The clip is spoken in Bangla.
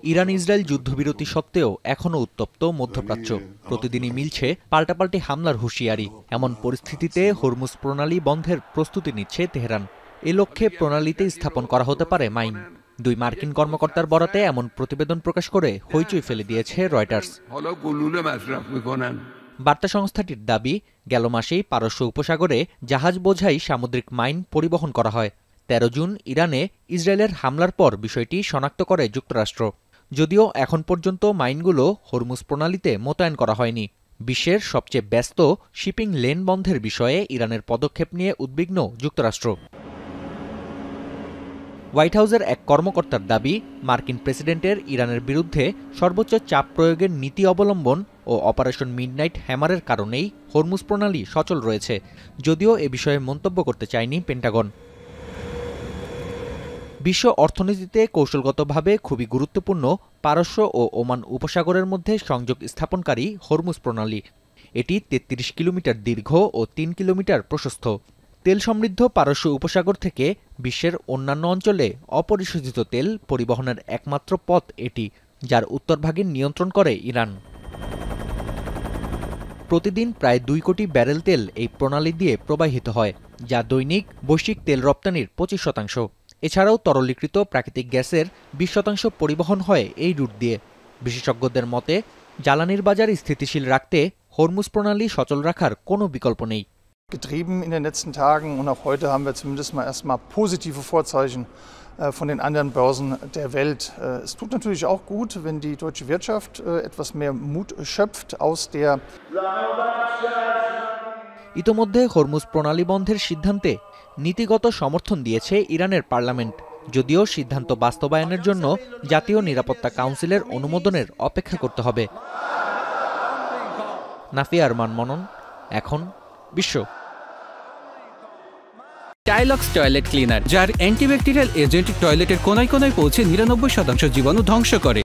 ইরান ইসরায়েল যুদ্ধবিরতি সত্ত্বেও এখনও উত্তপ্ত মধ্যপ্রাচ্য। প্রতিদিনই মিলছে পাল্টাপাল্টি হামলার হুঁশিয়ারি। এমন পরিস্থিতিতে হরমুজ প্রণালী বন্ধের প্রস্তুতি নিচ্ছে তেহরান। এ লক্ষ্যে প্রণালীতে স্থাপন করা হতে পারে মাইন। দুই মার্কিন কর্মকর্তার বরাতে এমন প্রতিবেদন প্রকাশ করে হইচই ফেলে দিয়েছে রয়টার্স। বার্তা সংস্থাটির দাবি, গেল মাসেই পারস্য উপসাগরে জাহাজ বোঝাই সামুদ্রিক মাইন পরিবহন করা হয়। ১৩ জুন ইরানে ইসরায়েলের হামলার পর বিষয়টি শনাক্ত করে যুক্তরাষ্ট্র। যদিও এখন পর্যন্ত মাইনগুলো হরমুজ প্রণালীতে মোতায়েন করা হয়নি। বিশ্বের সবচেয়ে ব্যস্ত শিপিং লেন বন্ধের বিষয়ে ইরানের পদক্ষেপ নিয়ে উদ্বিগ্ন যুক্তরাষ্ট্র। হোয়াইট হাউসের এক কর্মকর্তার দাবি, মার্কিন প্রেসিডেন্টের ইরানের বিরুদ্ধে সর্বোচ্চ চাপ প্রয়োগের নীতি অবলম্বন ও অপারেশন মিডনাইট হ্যামারের কারণেই হরমুজ প্রণালী সচল রয়েছে। যদিও এ বিষয়ে মন্তব্য করতে চায়নি পেন্টাগন। বিশ্ব অর্থনীতিতে কৌশলগতভাবে খুবই গুরুত্বপূর্ণ পারস্য ও ওমান উপসাগরের মধ্যে সংযোগ স্থাপনকারী হরমুজ প্রণালী। এটি ৩৩ কিলোমিটার দীর্ঘ ও ৩ কিলোমিটার প্রশস্ত। তেল সমৃদ্ধ পারস্য উপসাগর থেকে বিশ্বের অন্যান্য অঞ্চলে অপরিশোধিত তেল পরিবহনের একমাত্র পথ এটি, যার উত্তরভাগে নিয়ন্ত্রণ করে ইরান। প্রতিদিন প্রায় ২ কোটি ব্যারেল তেল এই প্রণালী দিয়ে প্রবাহিত হয়, যা দৈনিক বৈশ্বিক তেল রপ্তানির ২৫%। এছাড়াও তরলীকৃত প্রাকৃতিক গ্যাসের ২০% পরিবহন হয় এই রুট দিয়ে। বিশেষজ্ঞদের মতে, জ্বালানির বাজার স্থিতিশীল রাখতে হরমুজ প্রণালী সচল রাখার কোনো বিকল্প নেই। Getrieben in den letzten Tagen und auch heute haben wir zumindest mal erstmal positive Vorzeichen von den anderen Börsen der Welt. Es tut natürlich auch gut, wenn die deutsche Wirtschaft etwas mehr Mut schöpft aus der ইতোমধ্যে হরমুজ প্রণালী বন্ধের সিদ্ধান্তে নীতিগত সমর্থন দিয়েছে ইরানের পার্লামেন্ট। যদিও সিদ্ধান্ত বাস্তবায়নের জন্য জাতীয় নিরাপত্তা কাউন্সিলের অনুমোদনের অপেক্ষা করতে হবে। নাফিয়া আরমান মনন, এখন বিশ্ব। টাইলক্স টয়লেট ক্লিনার, যার অ্যান্টিব্যাকটেরিয়াল এজেন্ট টয়লেটের কোনায় কোনায় পৌঁছে ৯৯% জীবাণু ধ্বংস করে।